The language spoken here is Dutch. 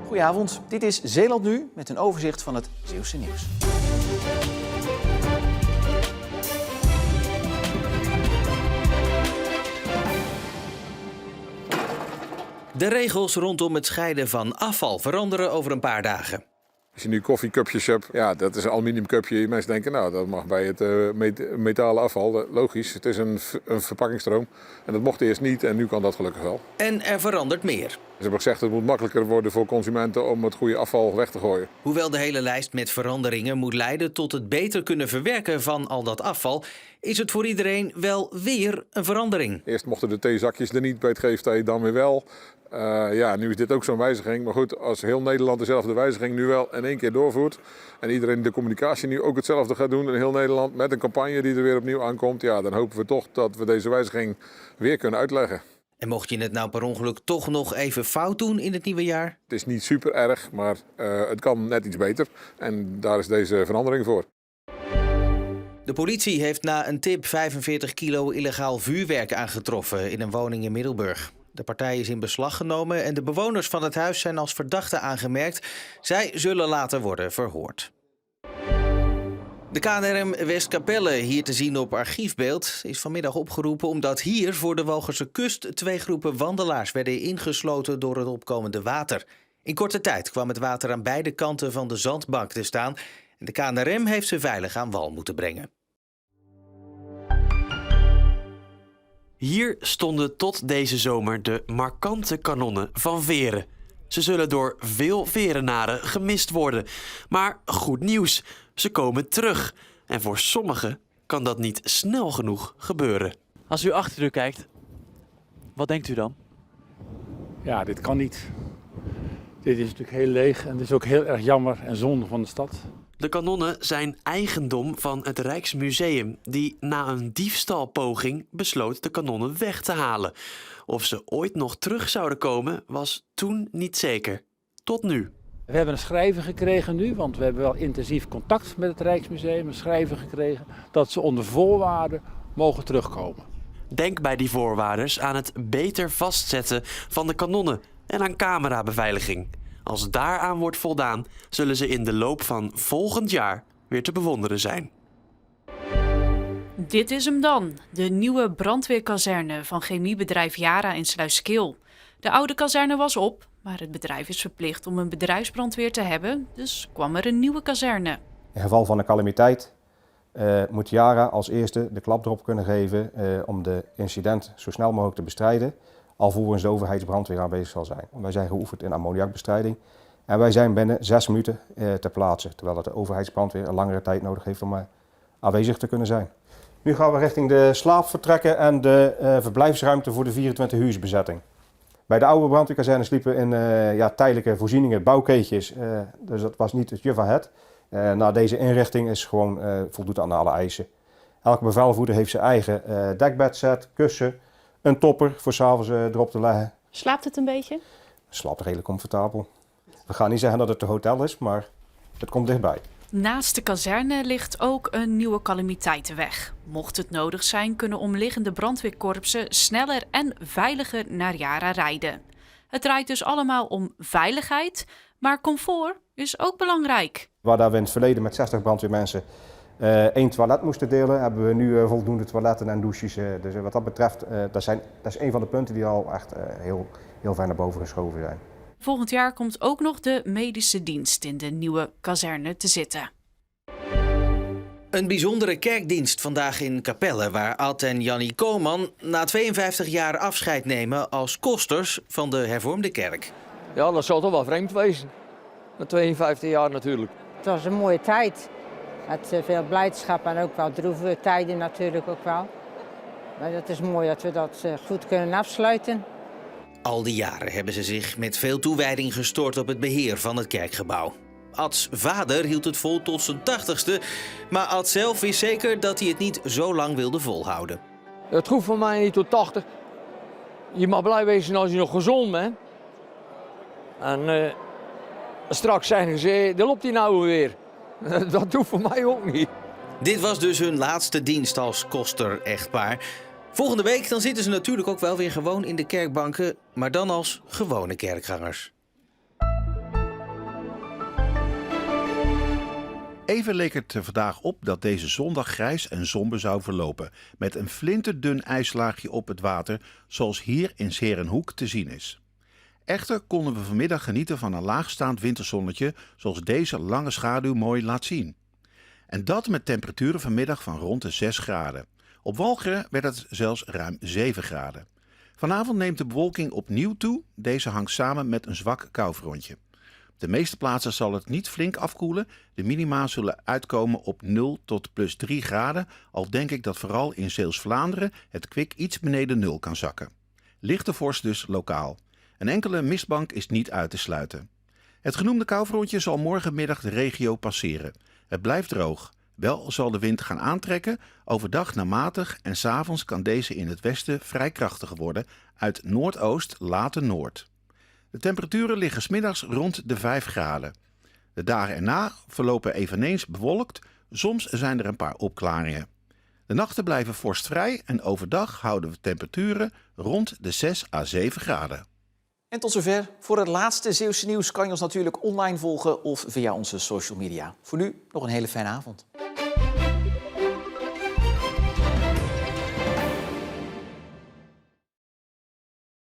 Goedenavond, dit is Zeeland Nu met een overzicht van het Zeeuwse nieuws. De regels rondom het scheiden van afval veranderen over een paar dagen. Als je nu koffiecupjes hebt, ja, dat is een aluminiumcupje. Mensen denken, nou, dat mag bij het metalen afval. Logisch, het is een verpakkingsstroom. En dat mocht eerst niet en nu kan dat gelukkig wel. En er verandert meer. Ze hebben gezegd, het moet makkelijker worden voor consumenten om het goede afval weg te gooien. Hoewel de hele lijst met veranderingen moet leiden tot het beter kunnen verwerken van al dat afval, is het voor iedereen wel weer een verandering. Eerst mochten de theezakjes er niet bij het GFT, dan weer wel. Ja, nu is dit ook zo'n wijziging. Maar goed, als heel Nederland dezelfde wijziging nu wel in één keer doorvoert en iedereen de communicatie nu ook hetzelfde gaat doen in heel Nederland met een campagne die er weer opnieuw aankomt, ja, dan hopen we toch dat we deze wijziging weer kunnen uitleggen. En mocht je het nou per ongeluk toch nog even fout doen in het nieuwe jaar? Het is niet super erg, maar het kan net iets beter en daar is deze verandering voor. De politie heeft na een tip 45 kilo illegaal vuurwerk aangetroffen in een woning in Middelburg. De partij is in beslag genomen en de bewoners van het huis zijn als verdachten aangemerkt. Zij zullen later worden verhoord. De KNRM Westkapelle, hier te zien op archiefbeeld, is vanmiddag opgeroepen omdat hier voor de Walcherse kust 2 groepen wandelaars werden ingesloten door het opkomende water. In korte tijd kwam het water aan beide kanten van de zandbank te staan en de KNRM heeft ze veilig aan wal moeten brengen. Hier stonden tot deze zomer de markante kanonnen van Veren. Ze zullen door veel Verenaren gemist worden. Maar goed nieuws, ze komen terug. En voor sommigen kan dat niet snel genoeg gebeuren. Als u achter u kijkt, wat denkt u dan? Ja, dit kan niet. Dit is natuurlijk heel leeg en het is ook heel erg jammer en zonde van de stad. De kanonnen zijn eigendom van het Rijksmuseum, die na een diefstalpoging besloot de kanonnen weg te halen. Of ze ooit nog terug zouden komen, was toen niet zeker. Tot nu. We hebben een schrijver gekregen nu, want we hebben wel intensief contact met het Rijksmuseum. Een schrijver gekregen dat ze onder voorwaarden mogen terugkomen. Denk bij die voorwaarden aan het beter vastzetten van de kanonnen en aan camerabeveiliging. Als daaraan wordt voldaan, zullen ze in de loop van volgend jaar weer te bewonderen zijn. Dit is hem dan, de nieuwe brandweerkazerne van chemiebedrijf Yara in Sluiskil. De oude kazerne was op, maar het bedrijf is verplicht om een bedrijfsbrandweer te hebben, dus kwam er een nieuwe kazerne. In geval van een calamiteit moet Yara als eerste de klap erop kunnen geven om de incident zo snel mogelijk te bestrijden, alvorens de overheidsbrandweer aanwezig zal zijn. Wij zijn geoefend in ammoniakbestrijding en wij zijn binnen 6 minuten ter plaatse, terwijl de overheidsbrandweer een langere tijd nodig heeft om aanwezig te kunnen zijn. Nu gaan we richting de slaapvertrekken en de verblijfsruimte voor de 24 huursbezetting. Bij de oude brandweerkazerne sliepen in tijdelijke voorzieningen, bouwkeetjes, dus dat was niet het je van het. Nou, deze inrichting is gewoon voldoet aan alle eisen. Elke bevelvoerder heeft zijn eigen dekbedset, kussen, een topper voor 's avonds erop te leggen. Slaapt het een beetje? Slaapt redelijk comfortabel. We gaan niet zeggen dat het een hotel is, maar het komt dichtbij. Naast de kazerne ligt ook een nieuwe calamiteitenweg. Mocht het nodig zijn, kunnen omliggende brandweerkorpsen sneller en veiliger naar Yara rijden. Het draait dus allemaal om veiligheid, maar comfort is ook belangrijk. Waar we in het verleden met 60 brandweermensen 1 toilet moesten delen, hebben we nu voldoende toiletten en douches. Dus wat dat betreft, dat is een van de punten die al echt heel ver naar boven geschoven zijn. Volgend jaar komt ook nog de medische dienst in de nieuwe kazerne te zitten. Een bijzondere kerkdienst vandaag in Capelle, waar Ad en Jannie Koolman na 52 jaar afscheid nemen als kosters van de hervormde kerk. Ja, dat zou toch wel vreemd wezen. Na 52 jaar natuurlijk. Het was een mooie tijd. Met veel blijdschap en ook wel droeve tijden natuurlijk ook wel. Maar het is mooi dat we dat goed kunnen afsluiten. Al die jaren hebben ze zich met veel toewijding gestort op het beheer van het kerkgebouw. Ads vader hield het vol tot zijn 80ste, maar Ad zelf wist zeker dat hij het niet zo lang wilde volhouden. Het hoeft voor mij niet tot 80. Je mag blij wezen als je nog gezond bent. En straks zeggen ze, daar loopt hij nou weer. Dat hoeft voor mij ook niet. Dit was dus hun laatste dienst als koster-echtpaar. Volgende week dan zitten ze natuurlijk ook wel weer gewoon in de kerkbanken, maar dan als gewone kerkgangers. Even leek het er vandaag op dat deze zondag grijs en somber zou verlopen, met een flinterdun ijslaagje op het water, zoals hier in 's Heerenhoek te zien is. Echter konden we vanmiddag genieten van een laagstaand winterzonnetje, zoals deze lange schaduw mooi laat zien. En dat met temperaturen vanmiddag van rond de 6 graden. Op Walcheren werd het zelfs ruim 7 graden. Vanavond neemt de bewolking opnieuw toe. Deze hangt samen met een zwak koufrontje. Op de meeste plaatsen zal het niet flink afkoelen. De minima zullen uitkomen op 0 tot plus 3 graden. Al denk ik dat vooral in Zeeuws-Vlaanderen het kwik iets beneden 0 kan zakken. Lichte vorst dus lokaal. Een enkele mistbank is niet uit te sluiten. Het genoemde koufrontje zal morgenmiddag de regio passeren. Het blijft droog. Wel zal de wind gaan aantrekken, overdag naar matig en 's avonds kan deze in het westen vrij krachtig worden, uit noordoost late noord. De temperaturen liggen 's middags rond de 5 graden. De dagen erna verlopen eveneens bewolkt, soms zijn er een paar opklaringen. De nachten blijven vorstvrij en overdag houden we temperaturen rond de 6 à 7 graden. En tot zover. Voor het laatste Zeeuwse nieuws kan je ons natuurlijk online volgen of via onze social media. Voor nu nog een hele fijne avond.